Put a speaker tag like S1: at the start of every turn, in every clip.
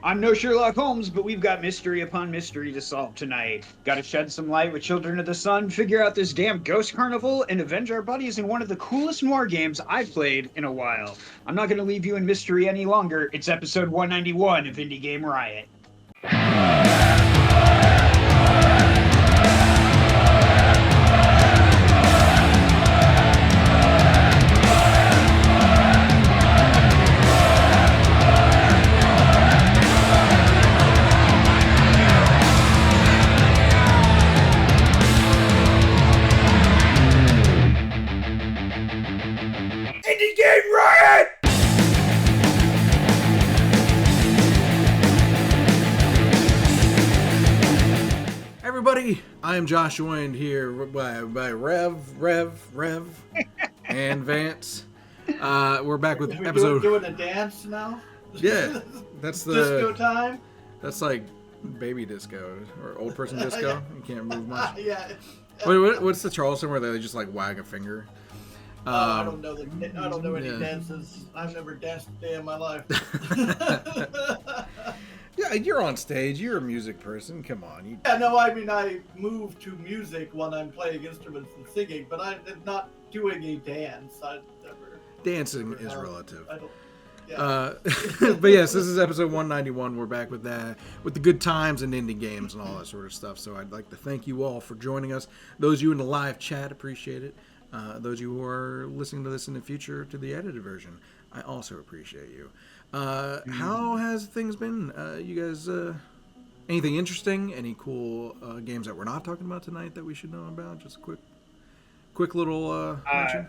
S1: I'm no Sherlock Holmes, but we've got mystery upon mystery to solve tonight. Gotta shed some light with Children of the Sun, figure out this damn ghost carnival, and avenge our buddies in one of the coolest noir games I've played in a while. I'm not gonna leave you in mystery any longer. It's episode 191 of Indie Game Riot. Indie Game Riot!
S2: Everybody, I am Joshua, and here by Rev, and Vance. We're back with episode.
S3: Doing a dance now.
S2: Yeah, that's the
S3: disco time.
S2: That's like baby disco or old person disco. You can't move much.
S3: Yeah.
S2: What's the Charleston where they just like wag a finger?
S3: I don't know. I don't know any dances. I've never danced a day in my life.
S2: Yeah, you're on stage. You're a music person. Come on.
S3: Yeah, no, I mean I move to music when I'm playing instruments and singing, but I'm not doing a dance. I never.
S2: Dancing is relative.
S3: I don't. Yeah.
S2: But yes, this is episode 191. We're back with that, with the good times and indie games and all that sort of stuff. So I'd like to thank you all for joining us. Those of you in the live chat, appreciate it. Those of you who are listening to this in the future to the edited version, I also appreciate you. How has things been? You guys, anything interesting? Any cool games that we're not talking about tonight that we should know about? Just a quick little mention.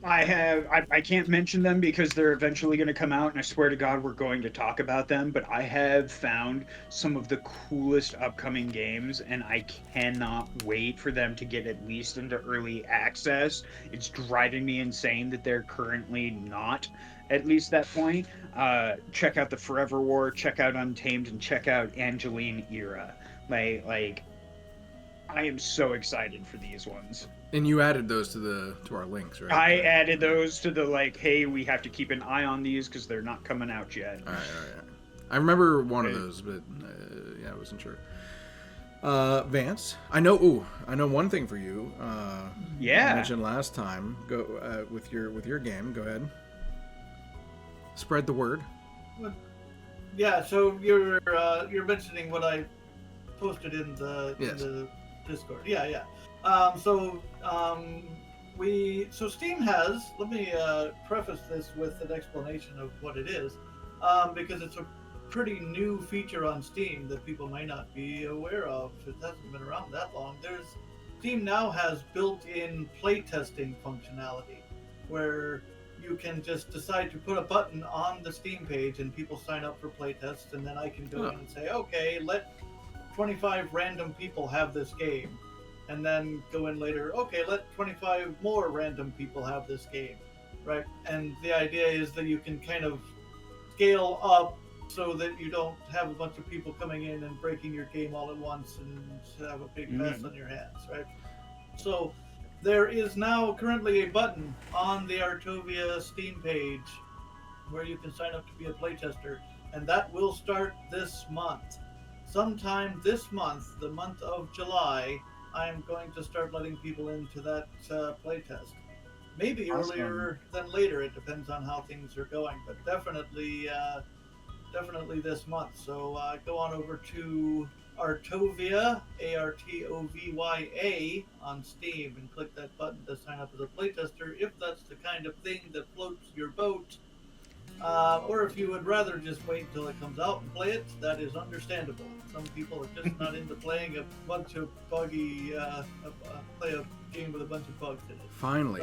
S1: I can't mention them because they're eventually going to come out, and I swear to God we're going to talk about them, but I have found some of the coolest upcoming games, and I cannot wait for them to get at least into early access. It's driving me insane that they're currently not at least that point. Check out the Forever War, check out Untamed, and check out Angeline Era. Like I am so excited for these ones.
S2: And you added those to our links, right?
S1: I added those to the hey, we have to keep an eye on these because they're not coming out yet.
S2: All right. I remember one of those, but I wasn't sure. Vance, I know one thing for you.
S1: Yeah.
S2: I mentioned last time. Go with your game. Go ahead. Spread the word.
S3: Yeah. So you're mentioning what I posted in the Discord. Yeah. So Steam has, let me preface this with an explanation of what it is, because it's a pretty new feature on Steam that people may not be aware of. It hasn't been around that long. Steam now has built-in playtesting functionality where you can just decide to put a button on the Steam page and people sign up for playtests, and then I can go in and say, okay, let 25 random people have this game. And then go in later, okay, let 25 more random people have this game, right? And the idea is that you can kind of scale up so that you don't have a bunch of people coming in and breaking your game all at once and have a big mess on your hands, right? So there is now currently a button on the Artovia Steam page where you can sign up to be a playtester, and that will start this month. Sometime this month, the month of July, I'm going to start letting people into that playtest. Maybe earlier than later. It depends on how things are going, but definitely this month. So go on over to Artovia, ARTOVYA, on Steam and click that button to sign up as a playtester if that's the kind of thing that floats your boat. Or if you would rather just wait until it comes out and play it, that is understandable. Some people are just not into playing a bunch of buggy, play a game with a bunch of bugs in it.
S2: Finally,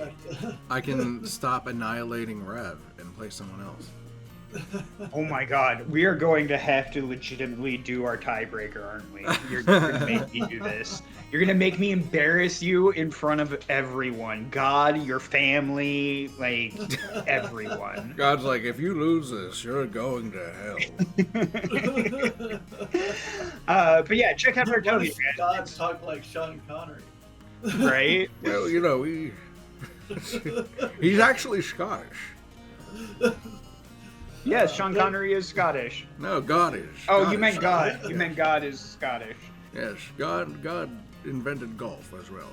S2: I can stop annihilating Rev and play someone else.
S1: Oh my God, we are going to have to legitimately do our tiebreaker, aren't we? You're going to make me do this. You're going to make me embarrass you in front of everyone. God, your family, like, everyone.
S2: God's like, if you lose this, you're going to hell.
S1: But yeah, check out our Toby.
S3: God talk like Sean Connery.
S1: Right?
S2: Well, he's actually Scottish.
S1: Yes, Sean Connery is Scottish.
S2: No, God is.
S1: Oh,
S2: God
S1: you meant
S2: is
S1: God.
S2: Scottish.
S1: You meant God is Scottish.
S2: Yes, God invented golf as well.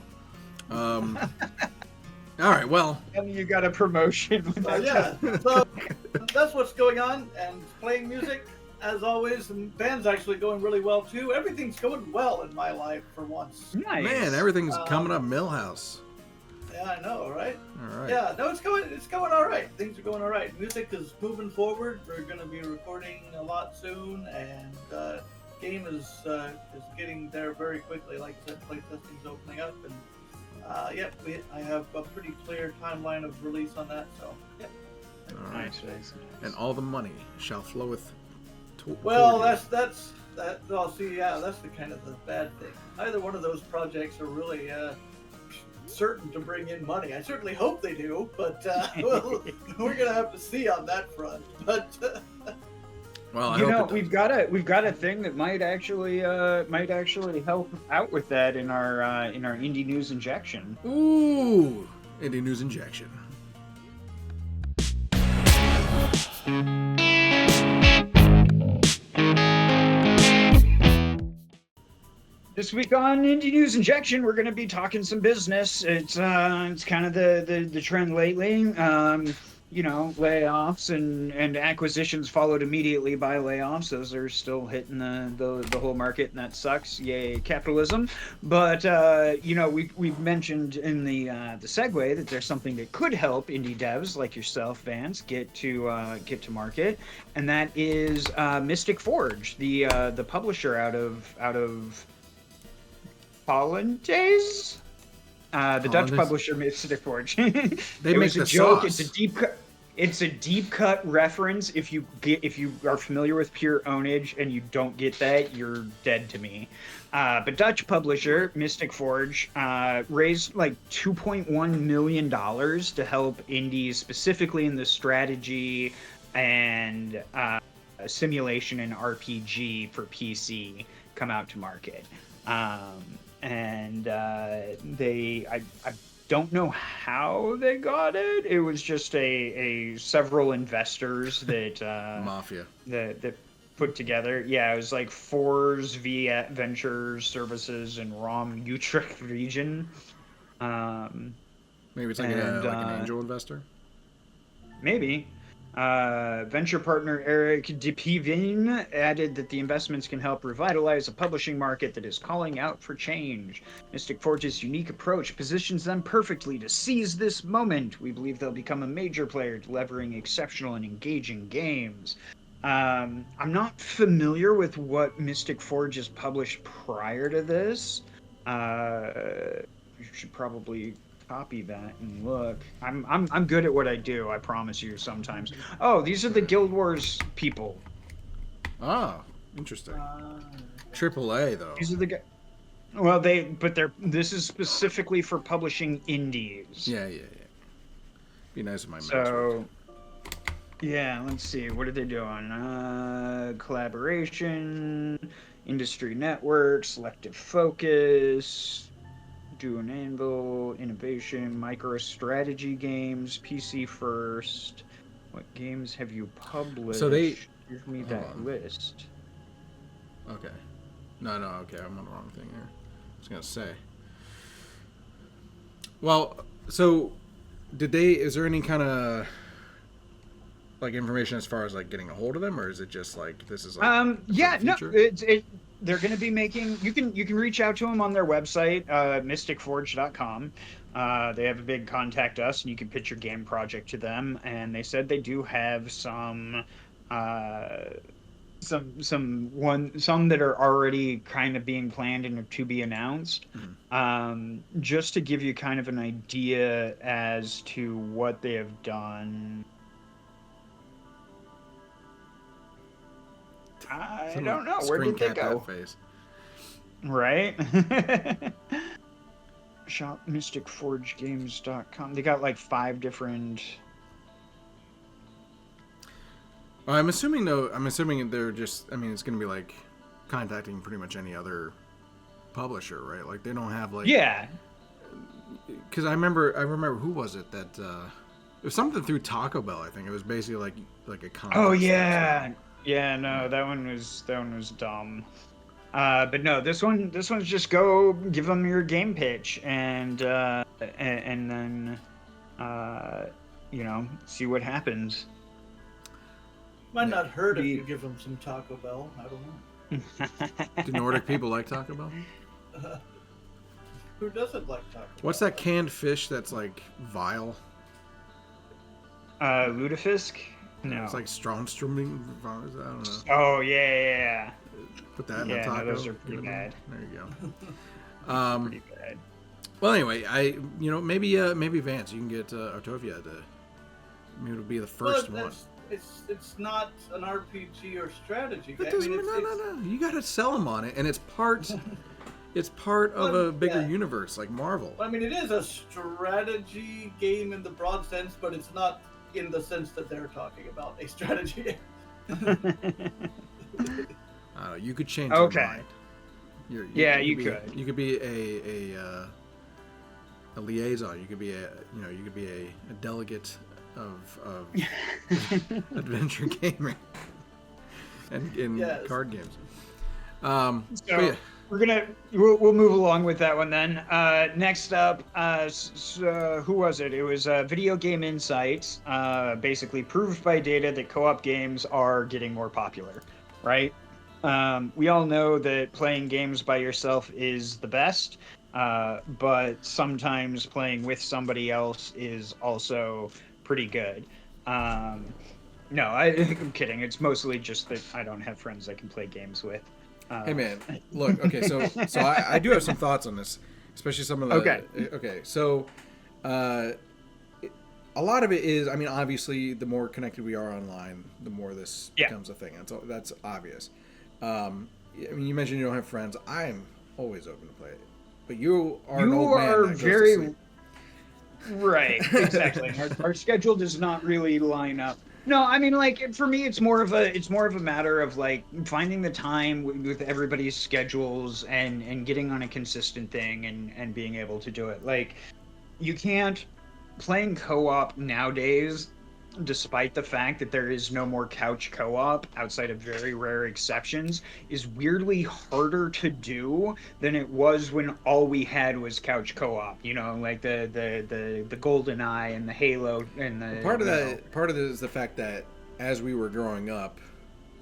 S2: All right, well.
S1: And you got a promotion with that.
S3: Yeah, so that's what's going on, and playing music, as always, and band's actually going really well, too. Everything's going well in my life for once.
S1: Nice.
S2: Man, everything's coming up Millhouse.
S3: Yeah, I know, right?
S2: All right.
S3: Yeah, no, it's going all right. Things are going all right. Music is moving forward. We're going to be recording a lot soon, and game is getting there very quickly. Like I said, playtesting's opening up, and I have a pretty clear timeline of release on that. So, yeah.
S2: All right.
S1: Nice.
S2: And all the money shall floweth.
S3: Well, that's that. Well, see, yeah, that's the kind of the bad thing. Neither one of those projects are really certain to bring in money. I certainly hope they do, but well, we're gonna have to see on that front. But
S2: well,
S1: we've got a thing that might actually help out with that in our indie news injection.
S2: Ooh, indie news injection.
S1: This week on Indie News Injection, we're going to be talking some business. It's kind of the trend lately. Layoffs and acquisitions followed immediately by layoffs. Those are still hitting the whole market, and that sucks. Yay, capitalism! But we've mentioned in the segue that there's something that could help indie devs like yourself, Vance, get to market, and that is Mystic Forge, the publisher out of Hollandaise? The Dutch publisher Mystic Forge.
S2: They make the
S1: joke.
S2: sauce.
S1: It's a deep cut reference. If you are familiar with pure ownage and you don't get that, you're dead to me. But Dutch publisher Mystic Forge raised like $2.1 million to help indies, specifically in the strategy and simulation and RPG for PC, come out to market. I don't know how they got it. It was just a several investors that
S2: Mafia
S1: that put together. Yeah, it was like Fours Ventures Services in Rom Utrecht region.
S2: Maybe it's like an angel investor.
S1: Maybe. Venture partner Eric Depivin added that the investments can help revitalize a publishing market that is calling out for change. Mystic Forge's unique approach positions them perfectly to seize this moment. We believe they'll become a major player, delivering exceptional and engaging games. I'm not familiar with what Mystic Forge has published prior to this. You should probably copy that and look. I'm good at what I do, I promise you sometimes. Oh, these are the Guild Wars people.
S2: Ah, interesting. AAA though.
S1: These are the this is specifically for publishing indies.
S2: Yeah. Be nice if my
S1: So yeah, let's see. What are they doing? Collaboration, industry network, selective focus, Do an Anvil, innovation, micro strategy games, PC first. What games have you published?
S2: So they
S1: give me that list.
S2: Okay. No, okay, I'm on the wrong thing here. I was gonna say. Well, so is there any kind of like information as far as like getting a hold of them, or is it just like this is like
S1: they're going to be making, you can reach out to them on their website, mysticforge.com. They have a big contact us, and you can pitch your game project to them. And they said they do have some that are already kind of being planned and to be announced. Mm-hmm. Just to give you kind of an idea as to what they have done. I don't know. Where did they go?
S2: Face.
S1: Right? Shop mysticforgegames.com. They got like 5 different...
S2: I'm assuming they're just... I mean, it's going to be like contacting pretty much any other publisher, right? Like, they don't have like...
S1: Yeah.
S2: Because I remember who was it that It was something through Taco Bell. I think it was basically like a contest.
S1: Oh yeah, yeah. No, that one was dumb. But no, this one's just go give them your game pitch and then see what happens.
S3: Might not hurt if you give them some Taco Bell. I don't know.
S2: Do Nordic people like Taco Bell?
S3: Who doesn't like Taco Bell?
S2: What's that canned fish that's like vile?
S1: Lutefisk? No.
S2: It's like Stromstroming. I don't know.
S1: Oh yeah.
S2: Put that in the taco.
S1: No, those are pretty bad.
S2: There you go.
S1: Pretty bad.
S2: Well, anyway, maybe Vance, you can get Artovia to. Maybe it'll be the first one.
S3: It's not an RPG or strategy game.
S2: No. You got to sell them on it, and it's part. It's part of a bigger universe like Marvel.
S3: I mean, it is a strategy game in the broad sense, but it's not in the sense that they're talking about a strategy game.
S2: You could change your mind.
S1: You could.
S2: You could be a liaison. You could be a delegate of adventure gaming and in card games.
S1: We'll move along with that one then. Next up, who was it? It was Video Game Insights. Basically proved by data that co-op games are getting more popular, right? We all know that playing games by yourself is the best, but sometimes playing with somebody else is also pretty good. No, I'm kidding. It's mostly just that I don't have friends I can play games with.
S2: Hey man, look. Okay, so I do have some thoughts on this, especially some of the. Okay. So, a lot of it is. I mean, obviously, the more connected we are online, the more this becomes a thing. That's obvious. I mean, you mentioned you don't have friends. I'm always open to play it, but you are an old man that goes to sleep.
S1: Right. Exactly. Our schedule does not really line up. No, I mean, like, for me, it's more of a matter of like finding the time with everybody's schedules and getting on a consistent thing and being able to do it. Like, you can't playing co-op nowadays, despite the fact that there is no more couch co-op outside of very rare exceptions, is weirdly harder to do than it was when all we had was couch co-op. You know, like the GoldenEye and the Halo and the
S2: part of it is the fact that as we were growing up,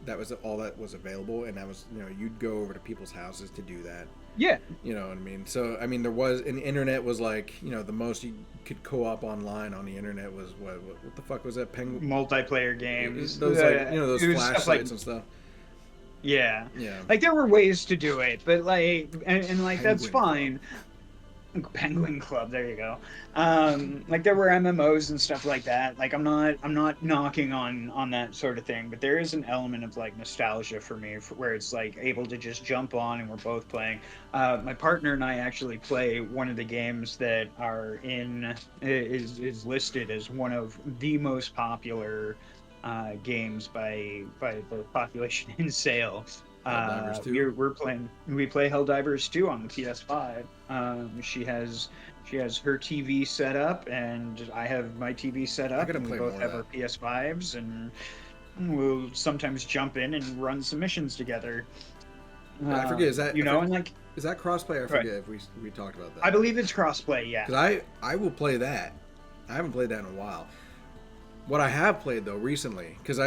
S2: that was all that was available, and that was, you'd go over to people's houses to do that.
S1: Yeah.
S2: You know what I mean? So, I mean, there was, and the internet was like, the most you could co-op online on the internet was, what the fuck was that?
S1: Multiplayer games.
S2: Those, those flash sites and stuff.
S1: Yeah.
S2: Yeah.
S1: Like, there were ways to do it, but, like, and like, that's fine. Penguin Club, there you go. Like, there were MMOs and stuff like that. Like, I'm not knocking on that sort of thing, but there is an element of like nostalgia for me, where it's like able to just jump on and we're both playing. My partner and I actually play one of the games that is listed as one of the most popular games by the population in sale. We play Helldivers 2 on the PS5. She has her TV set up, and I have my TV set up, and we both have our PS5s, and we'll sometimes jump in and run some missions together.
S2: I forget, is that is that crossplay? I forget if we talked about that.
S1: I believe it's crossplay, yeah.
S2: Because I will play that. I haven't played that in a while. What I have played though recently, because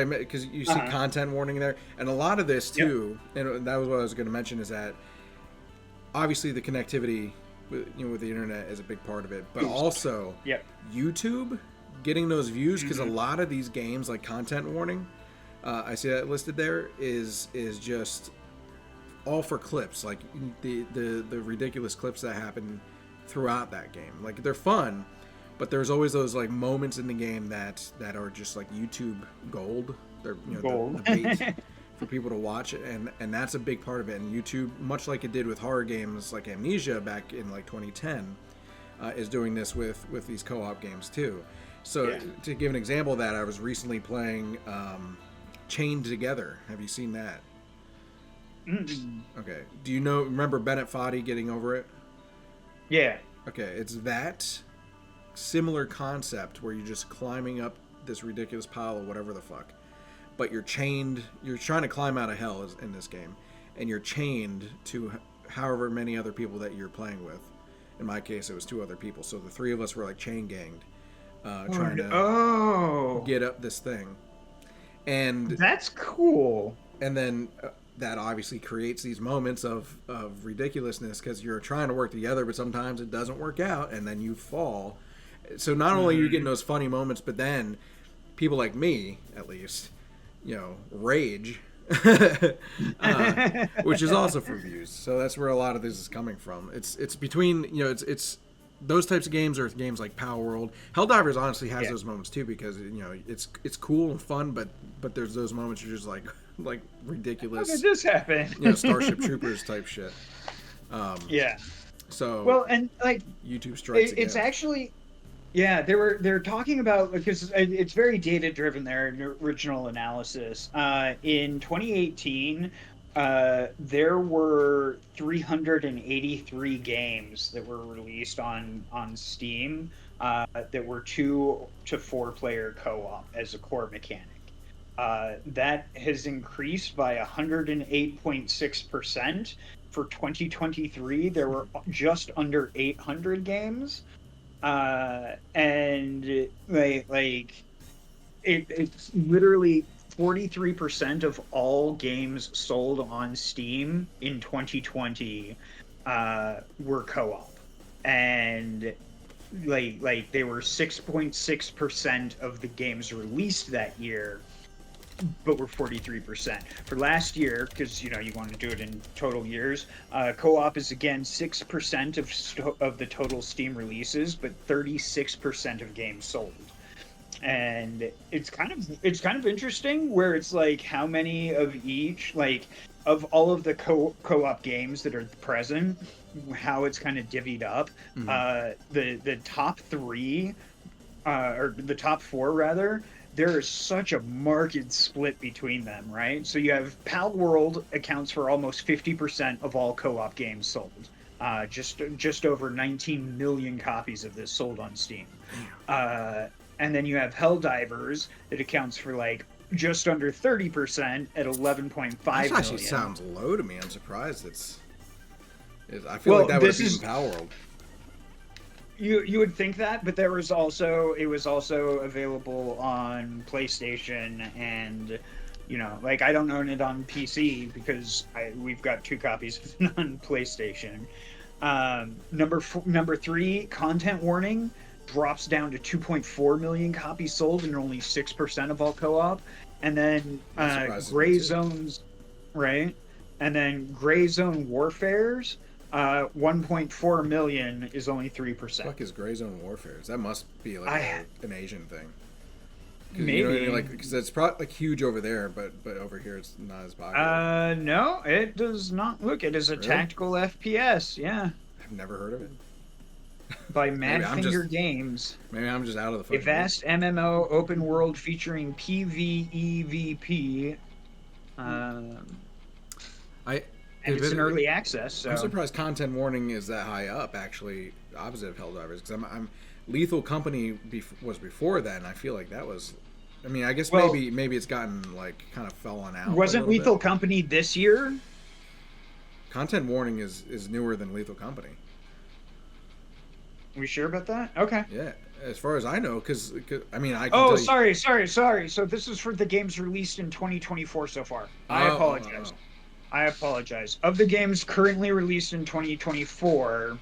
S2: you see content warning there, and a lot of this too, and that was what I was going to mention, is that obviously the connectivity with the internet is a big part of it, but also YouTube getting those views, because a lot of these games, like content warning, I see that listed there, is just all for clips, like the ridiculous clips that happen throughout that game. Like, they're fun, but there's always those like moments in the game that are just like YouTube gold. They're gold. The bait for people to watch, and that's a big part of it. And YouTube, much like it did with horror games like Amnesia back in like 2010, is doing this with these co-op games too. So to give an example of that, I was recently playing Chained Together. Have you seen that? Okay. Do you remember Bennett Foddy getting over it?
S1: Yeah.
S2: Okay, it's that similar concept where you're just climbing up this ridiculous pile of whatever the fuck, but you're chained. You're trying to climb out of hell in this game, and you're chained to however many other people that you're playing with. In my case, it was 2 other people, so the 3 of us were like chain ganged, trying to get up this thing. And
S1: that's cool.
S2: And then that obviously creates these moments of ridiculousness because you're trying to work together, but sometimes it doesn't work out, and then you fall. So not only are you getting those funny moments, but then people like me, at least, rage, which is also for views. So that's where a lot of this is coming from. It's between, it's those types of games, or games like Power World. Helldivers honestly has those moments too, because it's cool and fun, but there's those moments you're just like ridiculous.
S1: How did this happen?
S2: Starship Troopers type shit. So
S1: well, and like
S2: YouTube strikes again.
S1: It's actually. Yeah, they're talking about, because it's very data driven, their original analysis. In 2018, there were 383 games that were released on Steam that were 2 to 4 player co-op as a core mechanic. That has increased by 108.6%. For 2023, there were just under 800 games. And it's literally 43% of all games sold on Steam in 2020 were co-op, and like they were 6.6% of the games released that year, but were 43%. For last year, because you want to do it in total years, co-op is again 6% of the total Steam releases, but 36% of games sold. And it's kind of interesting where it's like how many of each, like of all of the co-op games that are present, how it's kind of divvied up. The top 3, or the top 4 rather, there is such a marked split between them, right? So you have Pal World accounts for almost 50% of all co-op games sold. Just over 19 million copies of this sold on Steam. And then you have Helldivers that accounts for like just under 30% at 11.5 million.
S2: That actually sounds low to me. I'm surprised I feel like that would have beaten Pal World.
S1: You would think that, but it was also available on PlayStation, and I don't own it on PC because we've got 2 copies of it on PlayStation. Number 3, Content Warning, drops down to 2.4 million copies sold and only 6% of all co-op. And then Gray Zones, right? And then Gray Zone Warfares. 1.4 million is only 3%.
S2: What the fuck is Gray Zone Warfare? That must be like an Asian thing.
S1: Maybe
S2: because it's probably like huge over there, but over here it's not as popular.
S1: No, it does not. Look, it is a tactical FPS. Yeah,
S2: I've never heard of it.
S1: By Madfinger Games.
S2: Maybe I'm just out of the fucking
S1: a vast MMO open world featuring PvEVP. And it's an early access. So.
S2: I'm surprised Content Warning is that high up, actually, opposite of Helldivers. Because I'm Lethal Company was before that, and I feel like that was... I mean, I guess maybe it's gotten, like, kind of fallen out.
S1: Wasn't Lethal Company this year?
S2: Content Warning is newer than Lethal Company.
S1: Are we sure about that? Okay.
S2: Yeah, as far as I know, because, I mean, I can
S1: Oh,
S2: tell you...
S1: sorry. So this is for the games released in 2024 so far. I apologize. I apologize. Of the games currently released in 2024,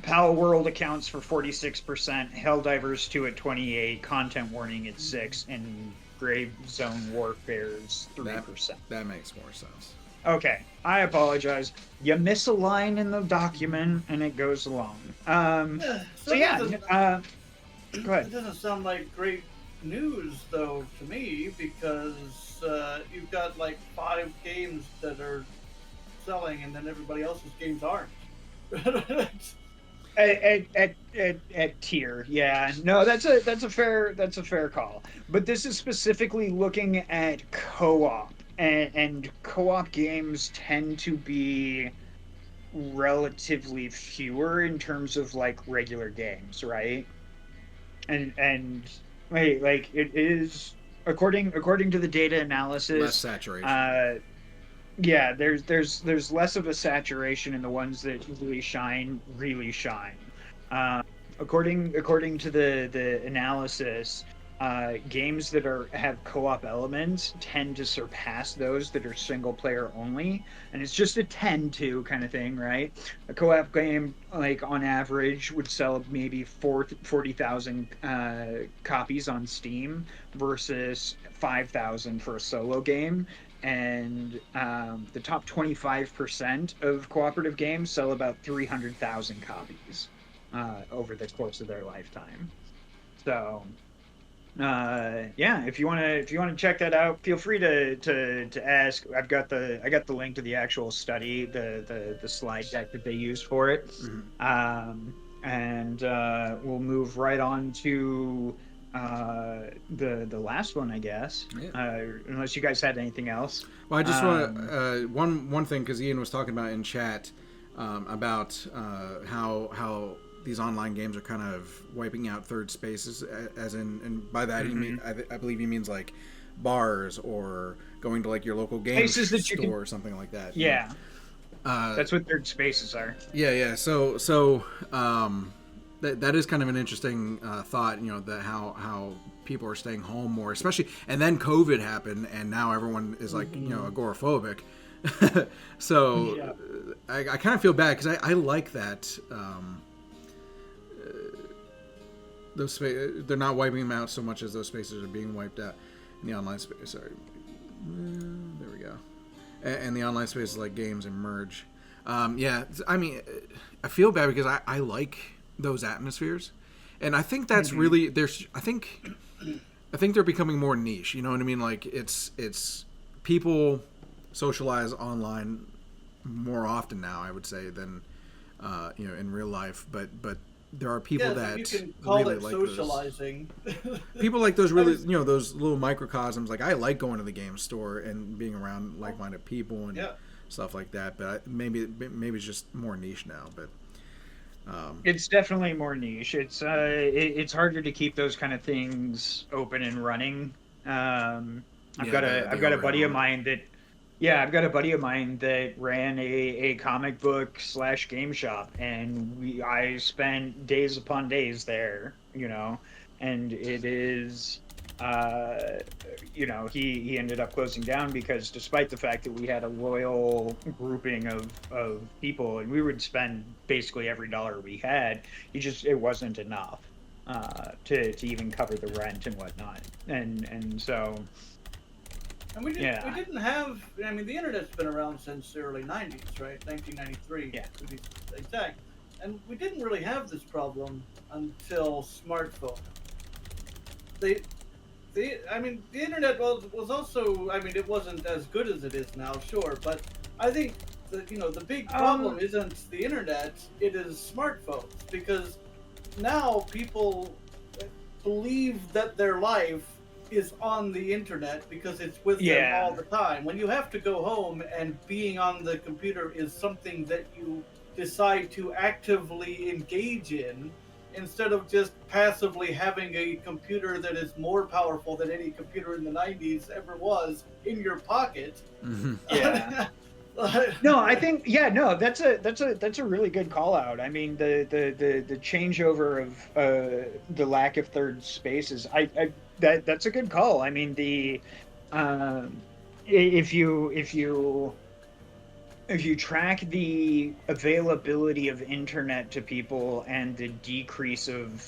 S1: Pal World accounts for 46%, Helldivers 2 at 28%, Content Warning at 6%, and Gray Zone Warfare's 3%.
S2: That makes more sense.
S1: Okay, I apologize. You miss a line in the document, and it goes along. Go ahead.
S3: It doesn't sound like great news, though, to me, because you've got like 5 games that are selling, and then everybody else's games aren't.
S1: at tier, yeah. No, that's a fair call. But this is specifically looking at co-op, and co-op games tend to be relatively fewer in terms of like regular games, right? And wait, like it is according to the data analysis,
S2: Less saturation.
S1: Yeah, there's less of a saturation in the ones that really shine. Uh, according to the analysis, games that have co-op elements tend to surpass those that are single player only, and it's just a tend to kind of thing, right? A co-op game, like on average, would sell maybe 40,000 copies on Steam versus 5,000 for a solo game. And the top 25% of cooperative games sell about 300,000 copies over the course of their lifetime. So, yeah, if you want to check that out, feel free to ask. I got the link to the actual study, the slide deck that they used for it. And we'll move right on to the last one, I guess. Yeah. Unless you guys had anything else.
S2: Well, I just want one thing, because Ian was talking about in chat about how these online games are kind of wiping out third spaces, as in, and by that he mean, I believe he means like bars or going to like your local game store or something like that.
S1: Yeah. That's what third spaces are.
S2: Yeah. So that is kind of an interesting thought, that how people are staying home more, especially, and then COVID happened, and now everyone is like, agoraphobic. So yeah. I kind of feel bad, because I like that. Those they're not wiping them out so much as those spaces are being wiped out in the online space. Sorry, there we go. And the online spaces like games and merge. Yeah, I mean, I feel bad because I like those atmospheres, and I think that's really I think they're becoming more niche. You know what I mean? Like it's people socialize online more often now, I would say, than in real life. But there are people that
S3: you can call really it like socializing.
S2: People like those really, those little microcosms. Like I like going to the game store and being around like-minded people and stuff like that. But maybe it's just more niche now. But
S1: it's definitely more niche. It's harder to keep those kind of things open and running. I've got a buddy of mine that. Yeah, I've got a buddy of mine that ran a comic book / game shop, and I spent days upon days there, and it is, he ended up closing down because despite the fact that we had a loyal grouping of people, and we would spend basically every dollar we had, it wasn't enough to even cover the rent and whatnot, and so.
S3: And we didn't have, the internet's been around since the early 90s, right? 1993, to be exact. And we didn't really have this problem until smartphone. The internet was also, it wasn't as good as it is now, sure, but I think the big problem isn't the internet, it is smartphones, because now people believe that their life is on the internet because it's with them all the time. When you have to go home and being on the computer is something that you decide to actively engage in, instead of just passively having a computer that is more powerful than any computer in the 90s ever was in your pocket.
S1: Yeah. No, I think that's a really good call out. I mean, the changeover of the lack of third spaces. That's a good call. I mean, if you track the availability of internet to people and the decrease of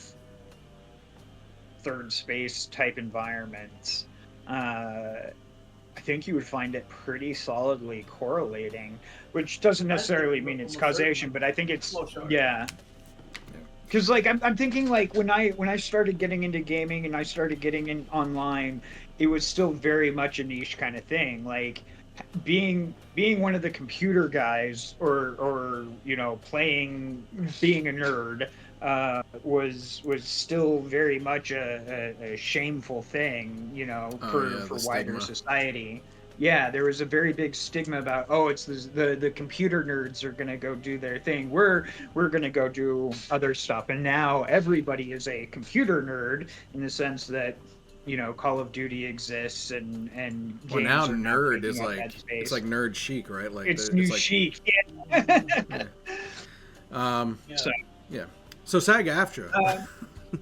S1: third space type environments, I think you would find it pretty solidly correlating, which doesn't necessarily mean it's causation, but I think it's because like I'm thinking like when I started getting into gaming and I started getting in online, it was still very much a niche kind of thing. Like being one of the computer guys or playing, being a nerd was still very much a shameful thing, for wider society. yeah, there was a very big stigma about, oh, it's the computer nerds are gonna go do their thing. We're gonna go do other stuff, and now everybody is a computer nerd in the sense that, Call of Duty exists and
S2: Well,
S1: games
S2: now
S1: are now
S2: nerd
S1: taking
S2: is
S1: up
S2: like
S1: that space.
S2: it's like nerd chic, right? Like
S1: It's new
S2: like,
S1: chic. Yeah.
S2: Yeah. So SAG-AFTRA.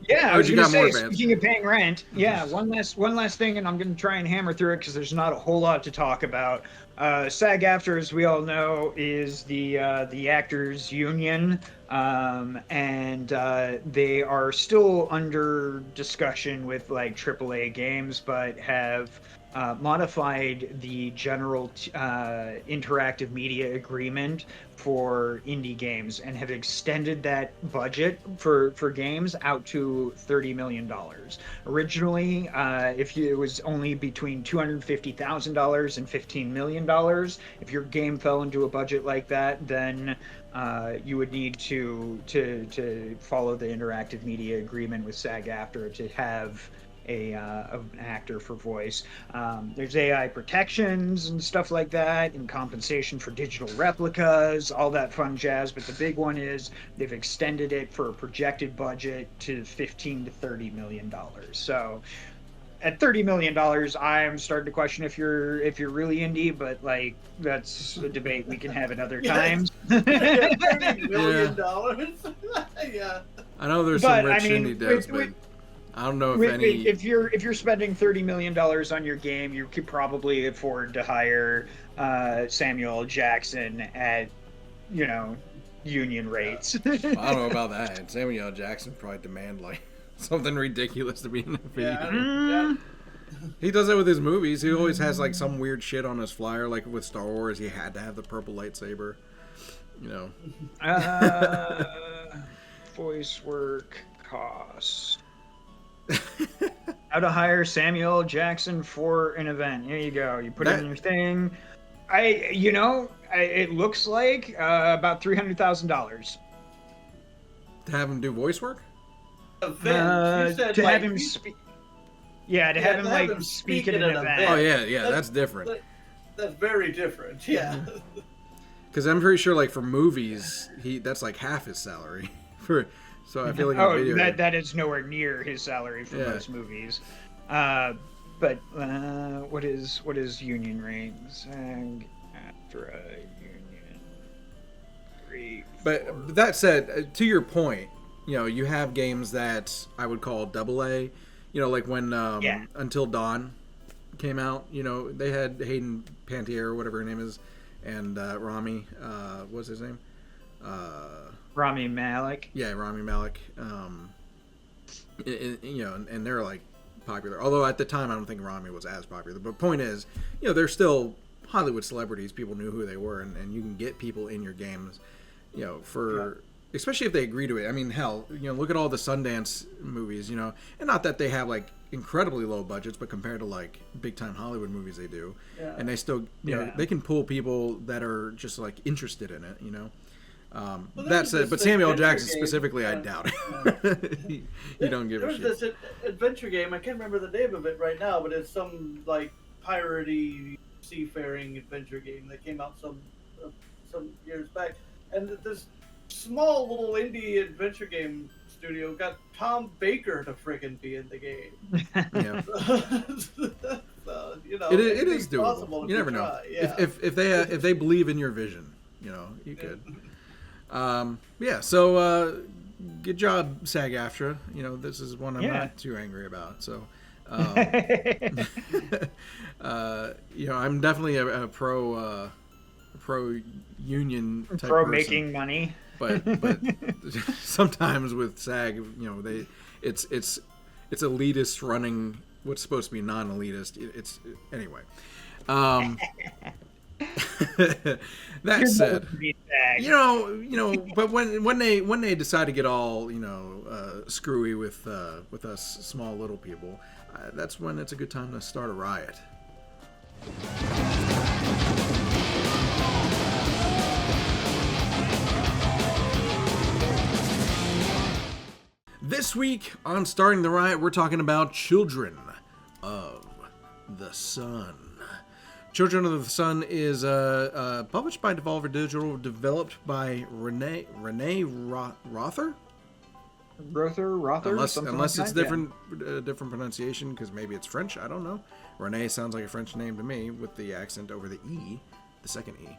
S1: Yeah, I
S2: Oh,
S1: was
S2: you
S1: going
S2: got
S1: to
S2: more,
S1: say,
S2: Vance.
S1: speaking of paying rent, yeah, one last thing, and I'm going to try and hammer through it because there's not a whole lot to talk about. SAG-AFTRA, as we all know, is the actors' union, and they are still under discussion with like AAA games, but have modified the general interactive media agreement for indie games and have extended that budget for games out to $30 million. Originally, it was only between $250,000 and $15 million. If your game fell into a budget like that, then you would need to follow the interactive media agreement with SAG-AFTRA to have an actor for voice. There's AI protections and stuff like that, and compensation for digital replicas, all that fun jazz. But the big one is they've extended it for a projected budget to $15 to $30 million. So at $30 million, I'm starting to question if you're really indie, but like that's a debate we can have at other times.
S3: $30 million. Yeah.
S2: I know there's
S1: But,
S2: some rich
S1: I mean,
S2: indie devs, but I don't know if any.
S1: If you're spending $30 million on your game, you could probably afford to hire Samuel L. Jackson at, union rates.
S2: I don't know about that. Samuel L. Jackson probably demand like something ridiculous to be in the video.
S3: Yeah.
S2: He does that with his movies. He always has like some weird shit on his flyer. Like with Star Wars, he had to have the purple lightsaber.
S1: Voice work cost. How to hire Samuel L. Jackson for an event. Here you go. You put it in your thing. It looks like about $300,000
S2: To have him do voice work?
S1: to have him speak. Yeah, to have him speak at an event.
S2: Oh yeah, that's different.
S3: That's very different. Yeah.
S2: Because I'm pretty sure, like for movies, that's like half his salary. So I feel like in video.
S1: That is nowhere near his salary for most movies. But what is union rates? SAG-AFTRA union rate.
S2: But that said, to your point, you have games that I would call AA. Like when Until Dawn came out. They had Hayden Panettiere or whatever her name is, and Rami. What's his name?
S1: Rami Malek.
S2: Yeah, Rami Malek. And they're like popular. Although at the time, I don't think Rami was as popular. But point is, they're still Hollywood celebrities. People knew who they were, and you can get people in your games, especially if they agree to it. I mean, hell, look at all the Sundance movies, and not that they have like incredibly low budgets, but compared to like big time Hollywood movies, they do, and they still, they can pull people that are just like interested in it, that said, but Samuel L. Jackson specifically, I doubt it. You don't give a shit.
S3: There's this adventure game. I can't remember the name of it right now, but it's some like piratey seafaring adventure game that came out some years back. And this small little indie adventure game studio got Tom Baker to frickin' be in the game.
S2: Yeah.
S3: So,
S2: it is doable. You never know.
S3: Yeah.
S2: If they believe in your vision, you could. So good job, SAG-AFTRA. This is one I'm not too angry about. So, I'm definitely a pro union type
S1: pro
S2: person.
S1: making money.
S2: But sometimes with SAG, it's elitist running what's supposed to be non-elitist. It's anyway. That said, but when they decide to get all screwy with us small little people, that's when it's a good time to start a riot. This week on Starting the Riot, we're talking about Children of the Sun. Children of the Sun is published by Devolver Digital, developed by Raine Rother.
S1: Rother,
S2: unless it's different pronunciation, because maybe it's French. I don't know. Renee sounds like a French name to me with the accent over the E, the second E.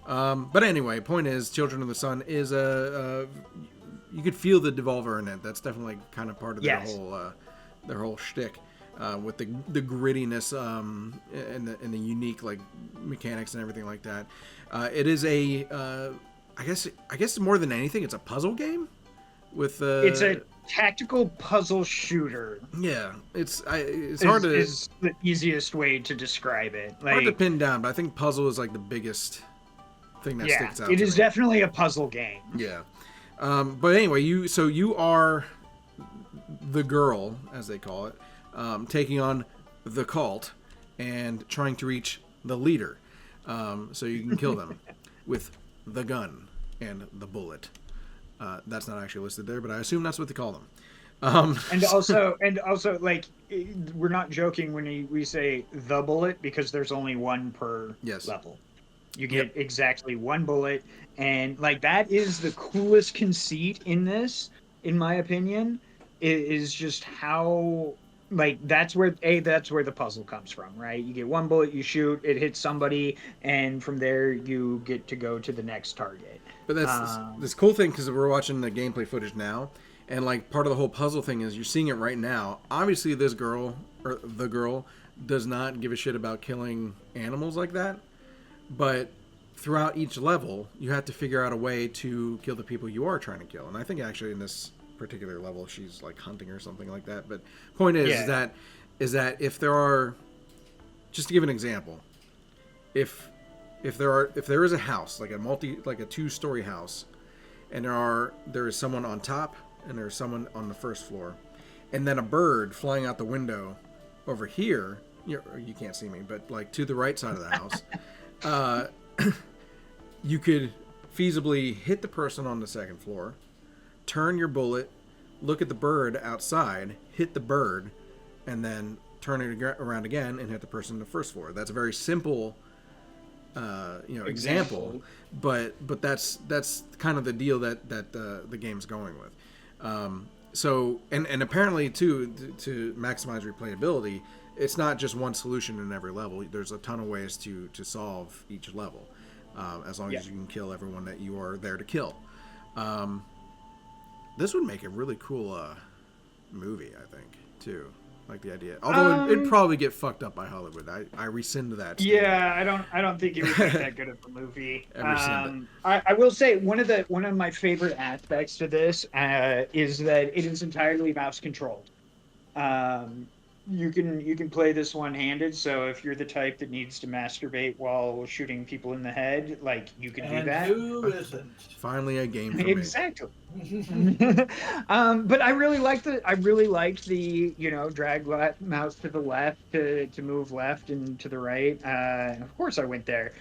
S2: But anyway, point is, Children of the Sun is you could feel the Devolver in it. That's definitely kind of part of their whole shtick. With the grittiness and the unique like mechanics and everything like that. It is I guess more than anything, it's a puzzle game. It's
S1: a tactical puzzle shooter.
S2: Yeah, it's hard to.
S1: Is the easiest way to describe it. Like,
S2: hard to pin down, but I think puzzle is like the biggest thing that sticks out.
S1: It is definitely a puzzle game.
S2: Yeah, but anyway, you are the girl, as they call it, taking on the cult and trying to reach the leader, so you can kill them with the gun and the bullet. That's not actually listed there, but I assume that's what they call them.
S1: And also, like, we're not joking when we say the bullet, because there's only one per level. You get exactly one bullet, and like that is the coolest conceit in this, in my opinion. Is just how, like, that's where the puzzle comes from, right? You get one bullet, you shoot, it hits somebody, and from there you get to go to the next target.
S2: But that's this cool thing, because we're watching the gameplay footage now, and like part of the whole puzzle thing is you're seeing it right now. Obviously, this girl, or the girl, does not give a shit about killing animals like that. But throughout each level, you have to figure out a way to kill the people you are trying to kill. And I think actually in this particular level, she's like hunting or something like that. But point is that if there are, just to give an example, if there is a house, like a 2-story house, and there is someone on top and there's someone on the first floor, and then a bird flying out the window over here, you can't see me, but like to the right side of the house, you could feasibly hit the person on the second floor, turn your bullet, look at the bird outside, hit the bird, and then turn it around again and hit the person on the first floor. That's a very simple example, but that's kind of the deal that the game's going with. So apparently too, to maximize replayability, it's not just one solution in every level. There's a ton of ways to solve each level, as long as you can kill everyone that you are there to kill. This would make a really cool movie, I think, too. Like the idea, although it'd probably get fucked up by Hollywood. I rescind that statement.
S1: Yeah, I don't think it would be that good of a movie. I will say one of my favorite aspects to this is that it is entirely mouse controlled. You can play this one-handed, so if you're the type that needs to masturbate while shooting people in the head, like, you can do that.
S3: Who isn't?
S2: Finally, a game for
S1: exactly. But I really liked the drag mouse to the left to move left and to the right. Of course, I went there,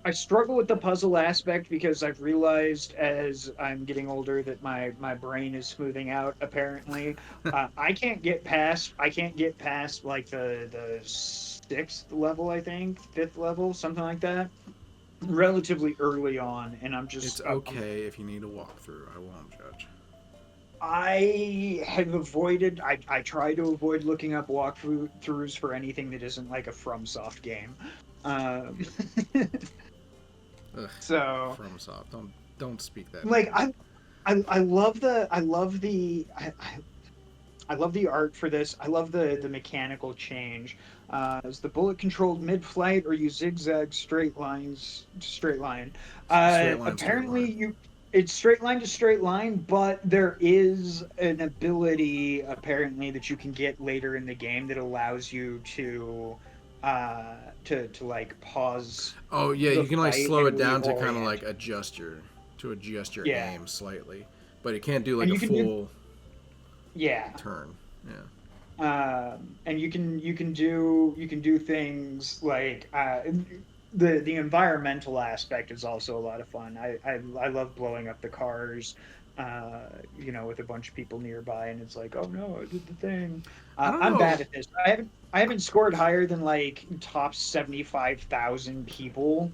S1: I struggle with the puzzle aspect because I've realized as I'm getting older that my brain is smoothing out, apparently. I can't get past like the 6th level, I think, 5th level, something like that, relatively early on, and I'm just...
S2: It's okay if you need a walkthrough. I won't judge.
S1: I have avoided... I try to avoid looking up walkthroughs for anything that isn't like a FromSoft game. So
S2: FromSoft, don't speak that.
S1: Like, I love the art for this. I love the mechanical change. Is the bullet controlled mid-flight, or you zigzag straight line? Apparently, it's straight line to straight line, but there is an ability apparently that you can get later in the game that allows you to like pause.
S2: Oh yeah, you can like slow it down to kind of like adjust your aim slightly, but it can't do like a full turn. Yeah.
S1: And you can do things like the environmental aspect is also a lot of fun. I love blowing up the cars. with a bunch of people nearby, and it's like, oh no, I did the thing.
S2: I don't
S1: I'm
S2: know.
S1: bad at this. I haven't scored higher than like top 75,000 people.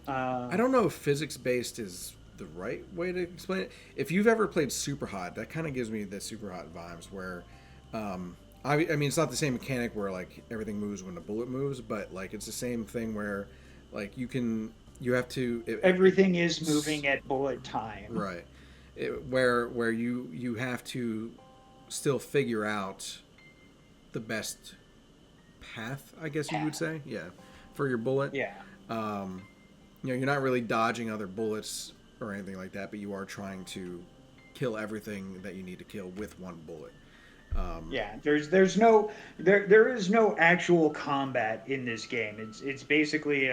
S2: I don't know if physics based is the right way to explain it. If you've ever played Super Hot, that kind of gives me the Super Hot vibes where, I mean, it's not the same mechanic where like everything moves when a bullet moves, but like it's the same thing where like you have to.
S1: Everything is moving at bullet time.
S2: Right. Where you have to still figure out the best path, I guess you would say, for your bullet.
S1: Yeah.
S2: You're not really dodging other bullets or anything like that, but you are trying to kill everything that you need to kill with one bullet.
S1: There is no actual combat in this game. It's basically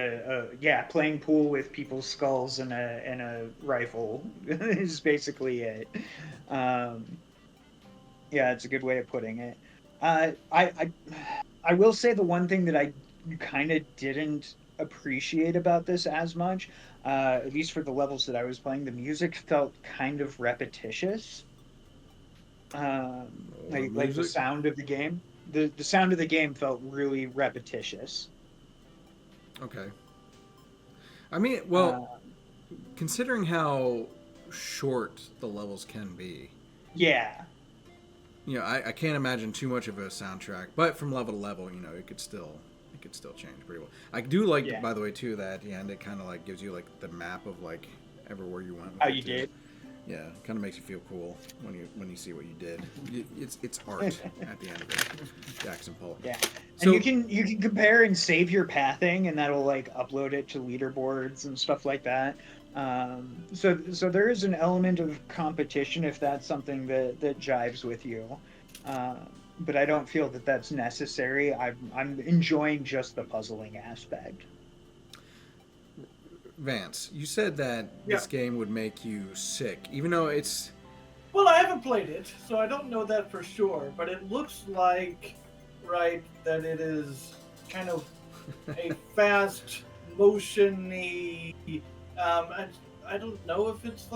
S1: playing pool with people's skulls and a rifle is basically it. It's a good way of putting it. I will say the one thing that I kind of didn't appreciate about this as much, at least for the levels that I was playing, the music felt kind of repetitious. Like the sound of the game. The sound of the game felt really repetitious.
S2: Okay. I mean, considering how short the levels can be.
S1: Yeah.
S2: I can't imagine too much of a soundtrack, but from level to level, it could still change pretty well. I do like, by the way, too, that at the end it kind of like gives you like the map of like everywhere you went.
S1: How you did.
S2: Yeah, it kind of makes you feel cool when you see what you did. It's art at the end of it. Jackson Pollock.
S1: Yeah,
S2: so,
S1: and you can compare and save your pathing, and that'll like upload it to leaderboards and stuff like that. So there is an element of competition if that's something that jives with you. But I don't feel that that's necessary. I'm enjoying just the puzzling aspect.
S2: Vance, you said that this game would make you sick, even though it's...
S3: Well, I haven't played it, so I don't know that for sure, but it looks like, that it is kind of a fast, motion-y... I don't know if it's,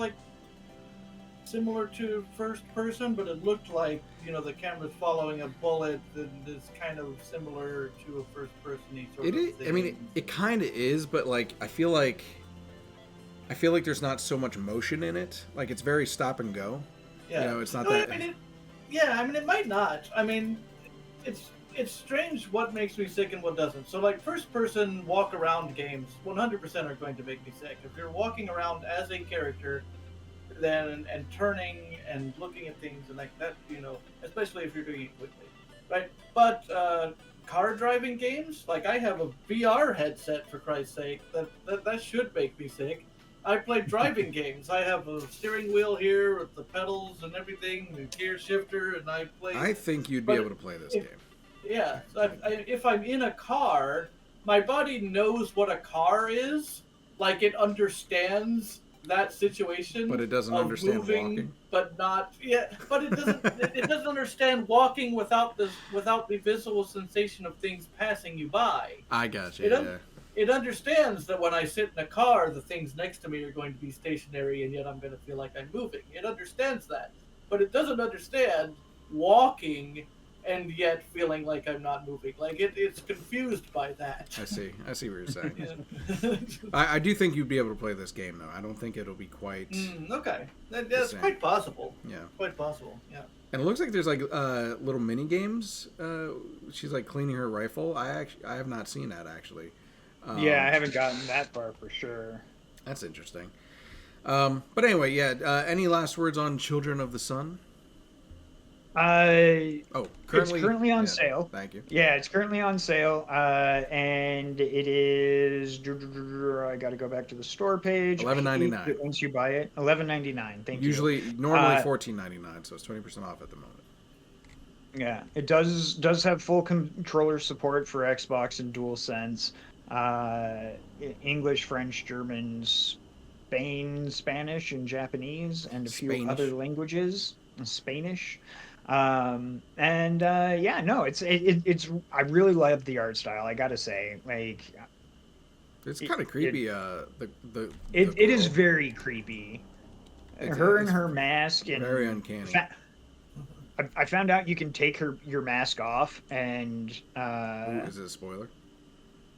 S3: similar to first person, but it looked like, the camera's following a bullet that is kind of similar to a first person-y sort of thing.
S2: I mean, it kind of is, but, I feel like there's not so much motion in it. Like, it's very stop and go.
S3: Yeah.
S2: It's not that...
S3: it might not. I mean, it's strange what makes me sick and what doesn't. So, first person walk-around games 100% are going to make me sick. If you're walking around as a character... and turning and looking at things and like that, especially if you're doing it quickly, right? But car driving games, I have a VR headset, for Christ's sake, that should make me sick. I play driving games. I have a steering wheel here with the pedals and everything, the gear shifter, and I play.
S2: I think you'd be able to play this game.
S3: Yeah, if I'm in a car, my body knows what a car is. It understands that situation,
S2: but it doesn't understand walking.
S3: But it doesn't. It doesn't understand walking without the visual sensation of things passing you by.
S2: I got you.
S3: It understands that when I sit in a car, the things next to me are going to be stationary, and yet I'm going to feel like I'm moving. It understands that, but it doesn't understand walking and yet feeling like I'm not moving. It's confused by that.
S2: I see what you're saying. I do think you'd be able to play this game, though. I don't think it'll be quite...
S3: okay. That's quite possible.
S2: Yeah.
S3: Quite possible, yeah.
S2: And it looks like there's, little mini-games. She's, cleaning her rifle. I have not seen that, actually.
S1: I haven't gotten that far for sure.
S2: That's interesting. But anyway, any last words on Children of the Sun?
S1: It's currently on sale.
S2: Thank you.
S1: Yeah, it's currently on sale, and it is. I got to go back to the store page.
S2: $11.99
S1: once you buy it. $11.99. Thank you.
S2: Normally $14.99, so it's 20% off at the moment.
S1: Yeah, it does have full controller support for Xbox and DualSense, English, French, German, Spanish, and Japanese, and a few other languages. Spanish. It's I really love the art style, I gotta say.
S2: It's kind of creepy.
S1: It is very creepy. her and her mask, and
S2: very uncanny.
S1: I found out you can take your mask off, and
S2: Ooh, is it a spoiler?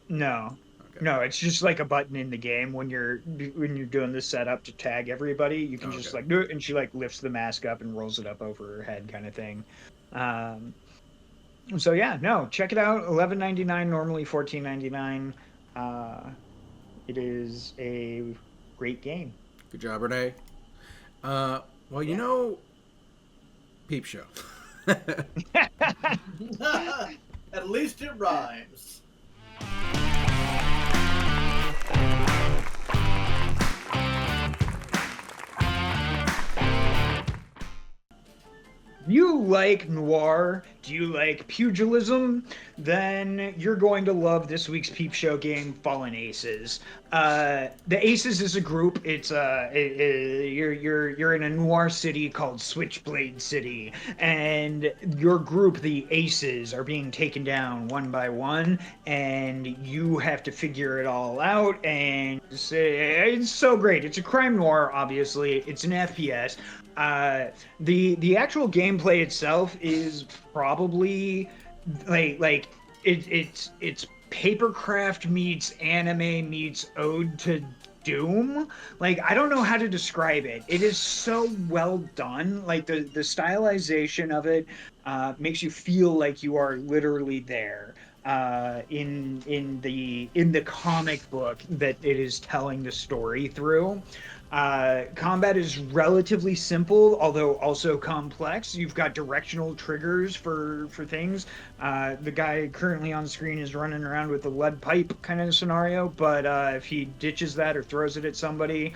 S1: No.
S2: Okay.
S1: No, it's just like a button in the game when you're doing the setup to tag everybody. You can just like do it, and she like lifts the mask up and rolls it up over her head, kind of thing. So yeah, no, check it out. $11.99, normally $14.99. It is a great game.
S2: Good job, Renee. Well, you know, Peep Show.
S3: At least it rhymes.
S1: You like noir? Do you like pugilism? Then you're going to love this week's Peep Show game, Fallen Aces. The Aces is a group. It's you're in a noir city called Switchblade City, and your group, the Aces, are being taken down one by one, and you have to figure it all out. And it's so great. It's a crime noir, obviously. It's an FPS. The actual gameplay itself is probably like it's papercraft meets anime meets Ode to Doom. Like, I don't know how to describe it. It is so well done. Like the stylization of it makes you feel like you are literally there in the comic book that it is telling the story through. Combat is relatively simple, although also complex. You've got directional triggers for things. The guy currently on screen is running around with a lead pipe kind of scenario, but if he ditches that or throws it at somebody,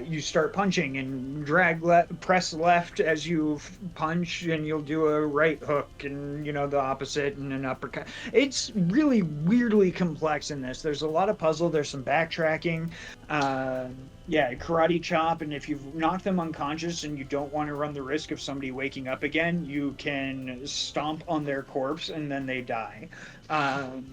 S1: you start punching and press left as you punch, and you'll do a right hook and, the opposite, and an uppercut. It's really weirdly complex in this. There's a lot of puzzle. There's some backtracking. Yeah, karate chop, and if you've knocked them unconscious and you don't want to run the risk of somebody waking up again, you can stomp on their corpse and then they die. And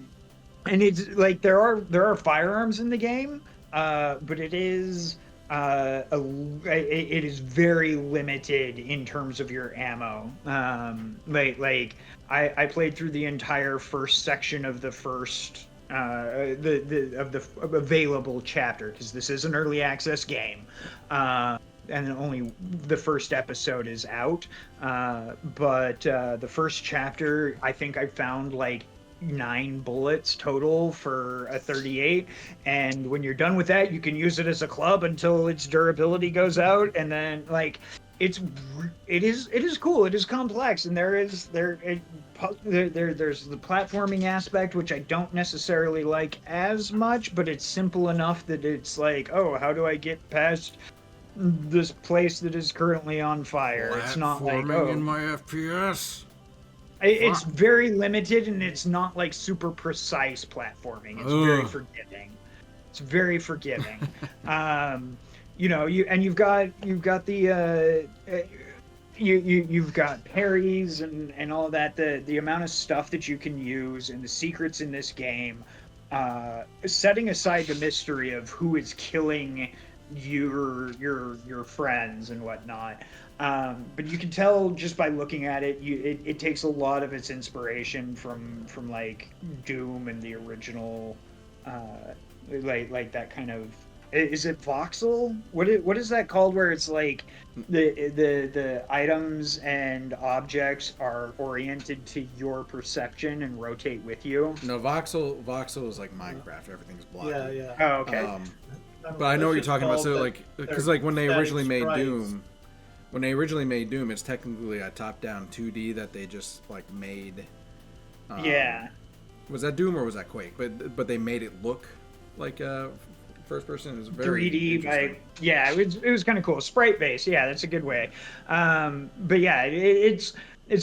S1: it's like there are firearms in the game, but it is it is very limited in terms of your ammo. I played through the entire first section of the first. The available chapter, because this is an early access game, and only the first episode is out. But the first chapter, I think I found like 9 bullets total for a 38, and when you're done with that, you can use it as a club until its durability goes out, and then like it is cool. It is complex, and there's the platforming aspect, which I don't necessarily like as much, but it's simple enough that it's like, oh, how do I get past this place that is currently on fire? It's not like, oh,
S2: in my FPS.
S1: It's very limited, and it's not like super precise platforming. It's very forgiving. It's very forgiving. You've got the you've got parries and all of that. The amount of stuff that you can use and the secrets in this game, setting aside the mystery of who is killing your friends and whatnot. But you can tell just by looking at it, it takes a lot of its inspiration from like Doom and the original, like that kind of. Is it voxel? What is that called? Where it's like the items and objects are oriented to your perception and rotate with you.
S2: No, voxel is like Minecraft. Everything's black.
S3: Yeah.
S1: Oh, okay.
S2: But I know what you're talking about. So like, because like when they originally made Doom, it's technically a top-down 2D that they just like made.
S1: Yeah.
S2: Was that Doom or was that Quake? But they made it look like first person. It was very
S1: 3D. It was kind of cool. Sprite based. Yeah, that's a good way. But yeah, it's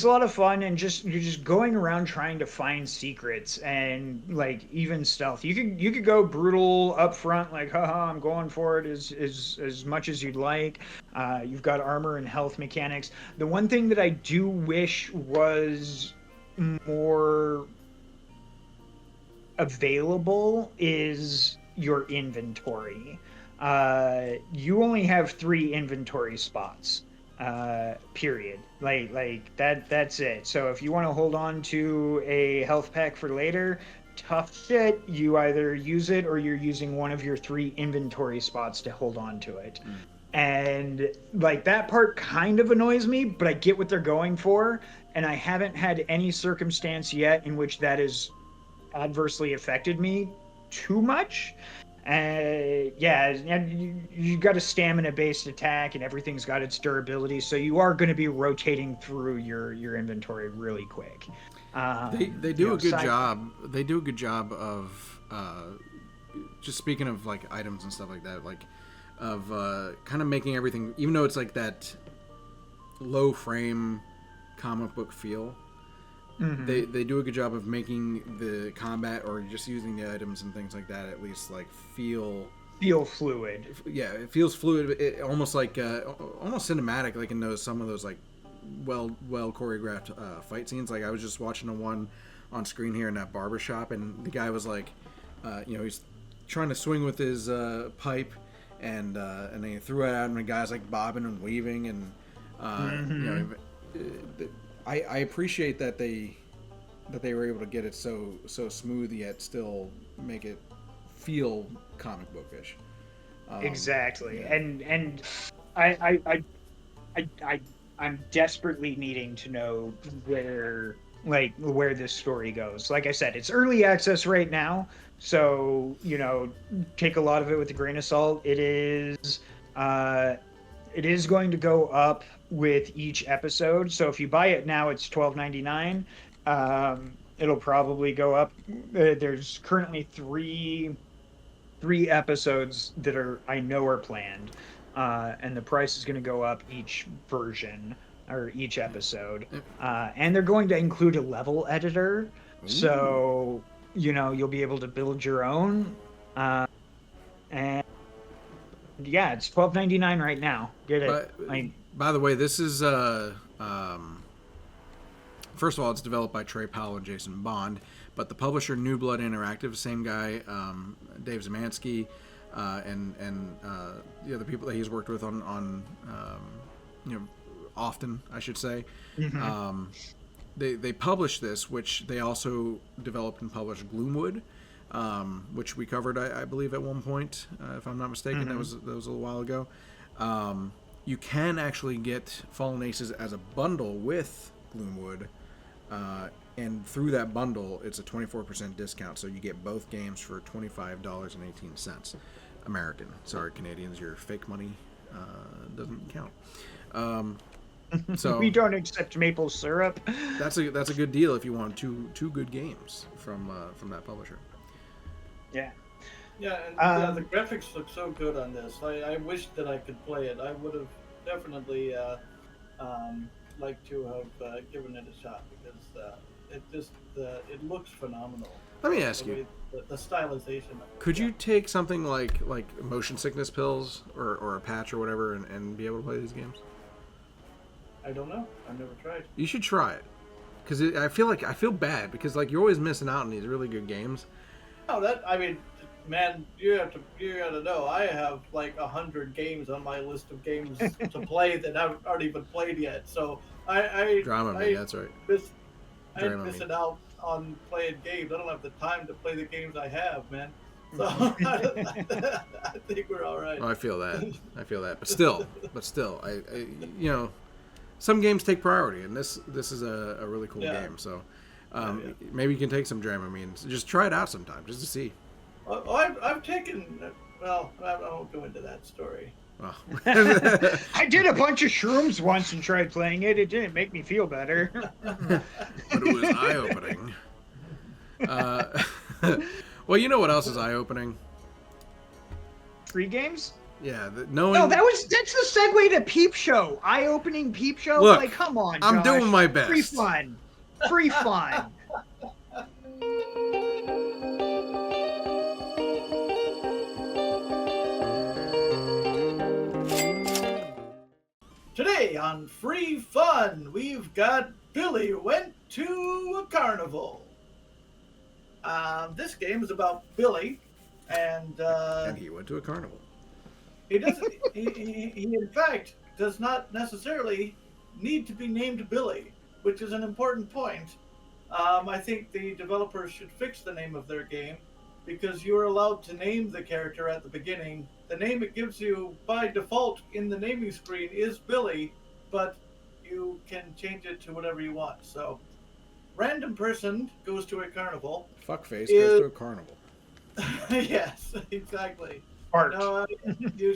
S1: a lot of fun, and you're just going around trying to find secrets and like even stealth. You could go brutal up front, like haha, I'm going for it as much as you'd like. You've got armor and health mechanics. The one thing that I do wish was more available is your inventory. you only have 3 inventory spots. Period. Like that's it. So if you want to hold on to a health pack for later, tough shit. You either use it or you're using one of your 3 inventory spots to hold on to it. And like that part kind of annoys me, but I get what they're going for, and I haven't had any circumstance yet in which that has adversely affected me too much. Yeah, and you got a stamina-based attack, and everything's got its durability, so you are going to be rotating through your inventory really quick.
S2: They do a good job. They do a good job of just speaking of like items and stuff like that, like of kind of making everything, even though it's like that low frame comic book feel. They do a good job of making the combat or just using the items and things like that at least like feel
S1: fluid.
S2: Yeah, it feels fluid. It almost like almost cinematic, like in some of those like well choreographed fight scenes. Like I was just watching one on screen here in that barbershop, and the guy was like, he's trying to swing with his pipe, and then he threw it out, and the guy's like bobbing and weaving, and I appreciate that they were able to get it so smooth yet still make it feel comic bookish.
S1: Exactly,
S2: yeah.
S1: and I'm desperately needing to know where this story goes. Like I said, it's early access right now, so take a lot of it with a grain of salt. It is going to go up with each episode. So if you buy it now, it's $12.99. It'll probably go up. There's currently three episodes that I know are planned, and the price is going to go up each version or each episode. And they're going to include a level editor, so you'll be able to build your own. And yeah, it's $12.99 right now. Get it?
S2: By the way, this is first of all, it's developed by Trey Powell and Jason Bond, but the publisher New Blood Interactive, same guy, Dave Zemansky, and the other people that he's worked with on often, I should say. They published this, which they also developed and published Gloomwood, which we covered, I believe, at one point, if I'm not mistaken. That was a little while ago. You can actually get Fallen Aces as a bundle with Gloomwood, and through that bundle, it's a 24% discount, so you get both games for $25.18 American. Sorry, Canadians, your fake money doesn't count. So
S1: we don't accept maple syrup.
S2: That's a good deal if you want two good games from that publisher.
S1: Yeah.
S3: Yeah, and the graphics look so good on this. I wish that I could play it. I would have definitely liked to have given it a shot because it looks phenomenal.
S2: Let me ask you,
S3: the stylization.
S2: Could you take something like motion sickness pills or a patch or whatever and be able to play these games? I
S3: don't know. I've never tried.
S2: You should try it, because I feel bad because like you're always missing out on these really good games.
S3: Oh, man, you gotta know. I have like 100 games on my list of games to play that I aren't even played yet. So
S2: that's right.
S3: I'm missing out on playing games. I don't have the time to play the games I have, man. So I think we're all right.
S2: Oh, I feel that. But still, I some games take priority, and this is a really cool game. So maybe you can take some Dramamine. Just try it out sometime, just to see.
S3: Well, I've taken. Well, I won't go into that story.
S2: Oh.
S1: I did a bunch of shrooms once and tried playing it. It didn't make me feel better.
S2: But it was eye-opening. Well, you know what else is eye-opening?
S1: Free games?
S2: Yeah. That's
S1: the segue to Peep Show. Eye-opening Peep Show?
S2: Look,
S1: like, come on,
S2: I'm
S1: Josh.
S2: doing my best.
S1: Free fun.
S3: Today on Free Fun, we've got Billy Went to a Carnival. This game is about Billy, and
S2: he went to a carnival.
S3: He doesn't. He in fact does not necessarily need to be named Billy, which is an important point. I think the developers should fix the name of their game because you are allowed to name the character at the beginning. The name it gives you by default in the naming screen is Billy, but you can change it to whatever you want. So, random person goes to a carnival.
S2: Fuckface goes to a carnival.
S3: Yes, exactly.
S1: Art.
S3: No, you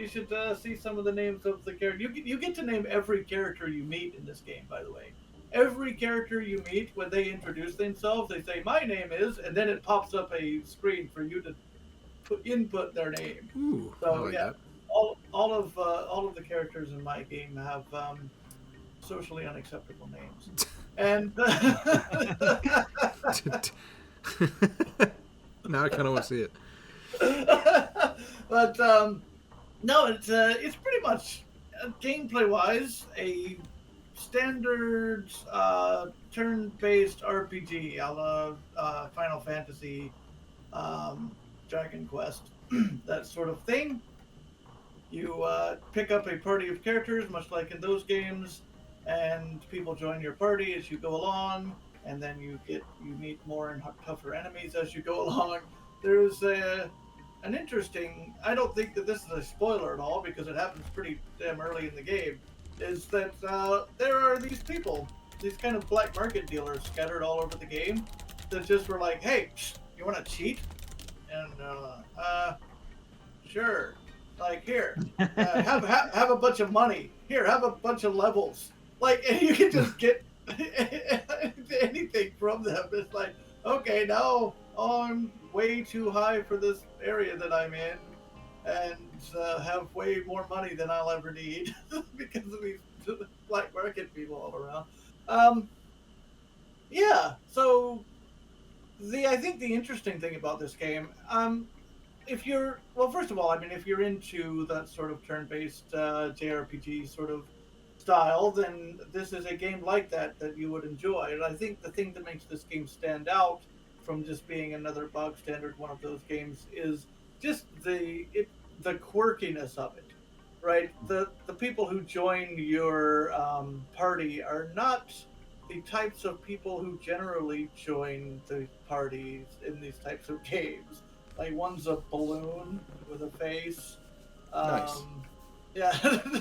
S3: should see some of the names of the characters. You get to name every character you meet in this game, by the way. Every character you meet, when they introduce themselves, they say, "My name is," and then it pops up a screen for you to input their name.
S2: Ooh,
S3: So
S2: I like
S3: yeah,
S2: that.
S3: all of the characters in my game have socially unacceptable names, and
S2: Now I kind of want to see it.
S3: but no, it's pretty much gameplay wise a standard turn-based RPG, a la Final Fantasy, Dragon Quest, that sort of thing. You pick up a party of characters, much like in those games, and people join your party as you go along, and then you meet more and tougher enemies as you go along. There's an interesting. I don't think that this is a spoiler at all because it happens pretty damn early in the game. Is that there are these people, these kind of black market dealers scattered all over the game that just were like, "Hey, you want to cheat?" And sure. Like, here, have a bunch of money. Here, have a bunch of levels. Like, and you can just get anything from them. It's like, okay, now I'm way too high for this area that I'm in, and have way more money than I'll ever need because of these black market people all around. Yeah. So, I think the interesting thing about this game, first of all, I mean, if you're into that sort of turn-based JRPG sort of style, then this is a game like that you would enjoy. And I think the thing that makes this game stand out from just being another bog standard one of those games is just the quirkiness of it, right? The people who join your party are not the types of people who generally join the parties in these types of games. Like, one's a balloon with a face.
S2: Nice.
S3: Yeah.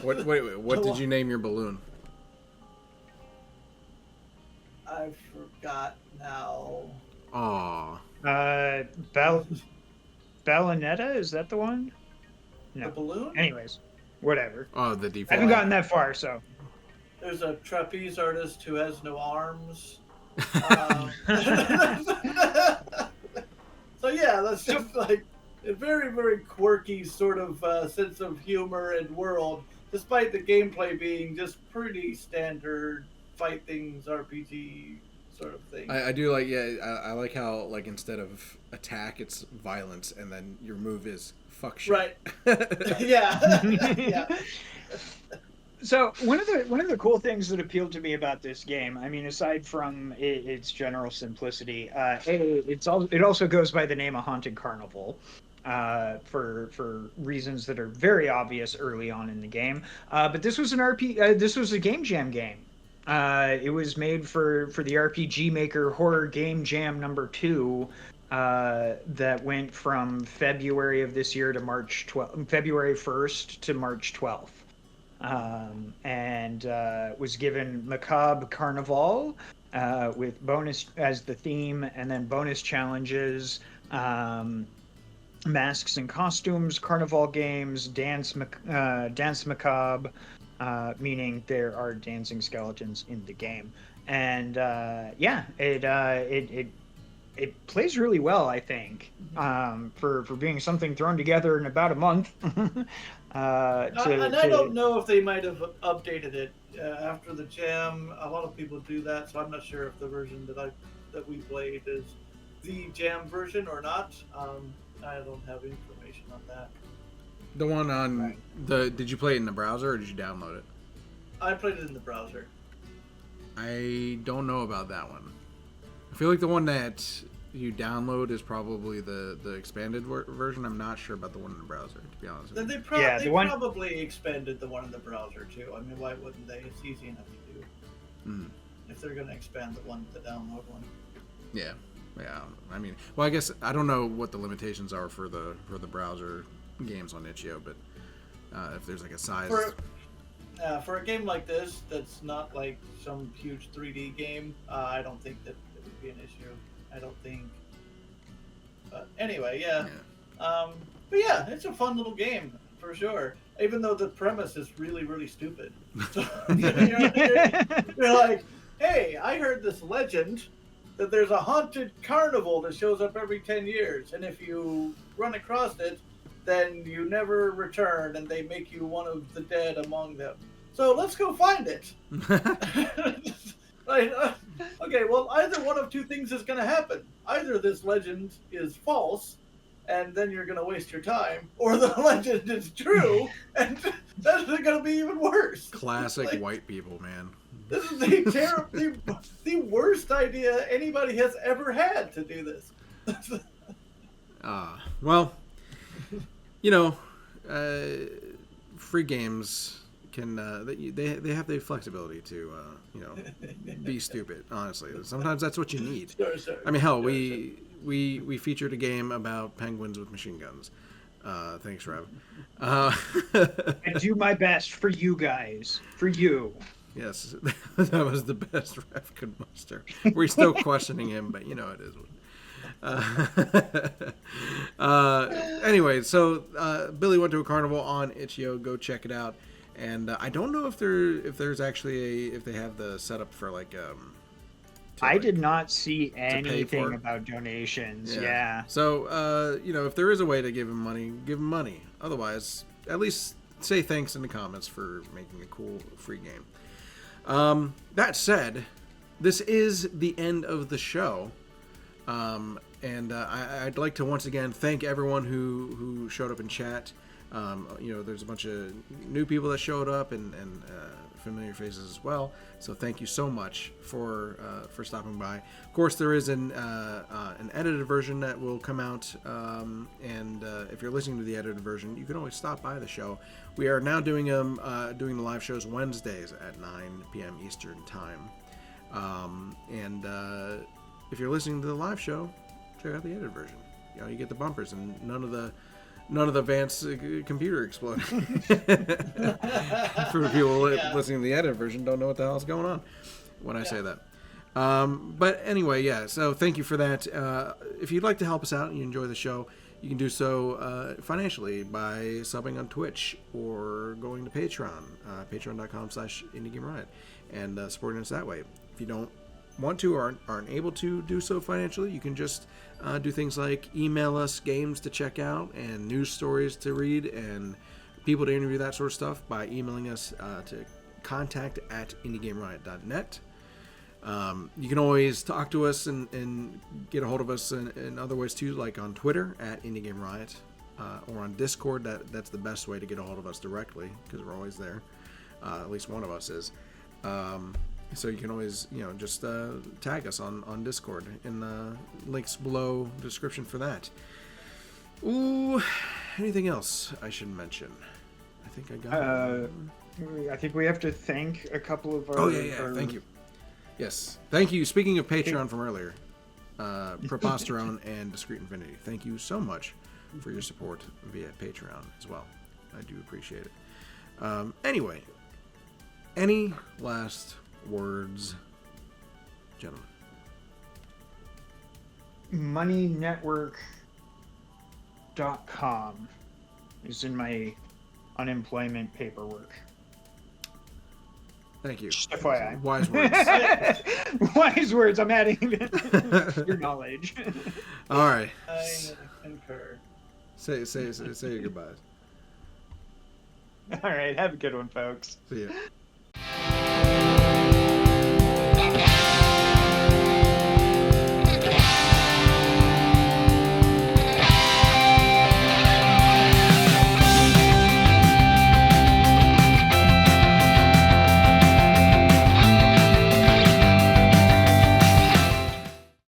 S2: Wait, what did you name your balloon?
S3: I forgot now.
S2: Aw.
S1: Ballinetta, is that the one?
S3: The
S1: No.
S3: balloon?
S1: Anyways, whatever.
S2: Oh, the
S1: I
S2: default.
S1: haven't gotten that far, so.
S3: There's a trapeze artist who has no arms. So yeah, that's just like a very, very quirky sort of sense of humor and world, despite the gameplay being just pretty standard fight things RPG sort of thing.
S2: I do like, I like how, like, instead of attack, it's violence, and then your move is fuck shit.
S3: Right. Yeah. Yeah.
S1: So one of the cool things that appealed to me about this game, I mean, aside from its general simplicity, it also goes by the name of Haunted Carnival, for reasons that are very obvious early on in the game. But this was this was a Game Jam game. It was made for the RPG Maker Horror Game Jam number 2. That went from February of this year to February 1st to March 12th. And was given Macabre Carnival with bonus as the theme, and then bonus challenges, masks and costumes, carnival games, dance macabre, meaning there are dancing skeletons in the game, and it plays really well, I think, for being something thrown together in about a month. I
S3: don't know if they might have updated it after the jam. A lot of people do that, so I'm not sure if the version that we played is the jam version or not. I don't have information on that.
S2: The one on did you play it in the browser or did you download it?
S3: I played it in the browser.
S2: I don't know about that one. I feel like the one that you download is probably the expanded version. I'm not sure about the one in the browser, to be honest with you.
S3: They probably expanded the one in the browser too. I mean, why wouldn't they? It's easy enough to do. If they're going to expand the download one.
S2: Yeah. I mean, well, I guess I don't know what the limitations are for the browser games on itch.io, but if there's like a size.
S3: For a game like this, that's not like some huge 3D game, I don't think that it would be an issue. I don't think. But anyway, yeah. But yeah, it's a fun little game for sure. Even though the premise is really, really stupid. So, you're like, hey, I heard this legend that there's a haunted carnival that shows up every 10 years, and if you run across it, then you never return, and they make you one of the dead among them. So let's go find it. Okay, well, either one of two things is going to happen. Either this legend is false, and then you're going to waste your time, or the legend is true, and that's going to be even worse.
S2: Classic white people, man.
S3: This is the worst idea anybody has ever had to do this.
S2: Well, free games can they have the flexibility to be stupid. Honestly, sometimes that's what you need.
S3: Sure.
S2: I mean, hell, we featured a game about penguins with machine guns. Thanks, Rev.
S1: I do my best for you guys. For you.
S2: Yes, that was the best Rev could muster. We're still questioning him, but it is. Anyway, so Billy went to a carnival on itch.io. Go check it out. And I don't know if there's actually if they have the setup for like.
S1: I did not see anything about donations. Yeah.
S2: So if there is a way to give him money, give him money. Otherwise, at least say thanks in the comments for making a cool free game. That said, this is the end of the show. And I'd like to once again thank everyone who showed up in chat. There's a bunch of new people that showed up and familiar faces as well. So thank you so much for stopping by. Of course, there is an edited version that will come out. And if you're listening to the edited version, you can always stop by the show. We are now doing the live shows Wednesdays at 9 p.m. Eastern time. If you're listening to the live show, check out the edited version. You get the bumpers and none of the Vance computer exploding. For people listening to the edited version, don't know what the hell is going on when I say that. But anyway, so thank you for that. If you'd like to help us out and you enjoy the show, you can do so financially by subbing on Twitch or going to Patreon, patreon.com/Indie Game Riot, and supporting us that way. If you don't want to or aren't able to do so financially, you can just do things like email us games to check out and news stories to read and people to interview, that sort of stuff, by emailing us to contact@indiegameriot.net. You can always talk to us and get a hold of us in other ways too, like on Twitter @IndieGameRiot, or on Discord. That's the best way to get a hold of us directly because we're always there. At least one of us is. So you can always, just tag us on Discord in the links below the description for that. Ooh, anything else I should mention? I think I got it.
S1: I think we have to thank a couple of our...
S2: Oh, yeah, thank you. Yes, thank you. Speaking of Patreon from earlier, Preposterone and Discreet Infinity, thank you so much for your support via Patreon as well. I do appreciate it. Anyway, any last words, gentlemen?
S1: Moneynetwork.com is in my unemployment paperwork.
S2: Thank you.
S1: Just FYI.
S2: Wise words.
S1: Wise words. I'm adding your knowledge.
S2: All right.
S3: I concur.
S2: Say your goodbyes.
S1: All right. Have a good one, folks.
S2: See ya.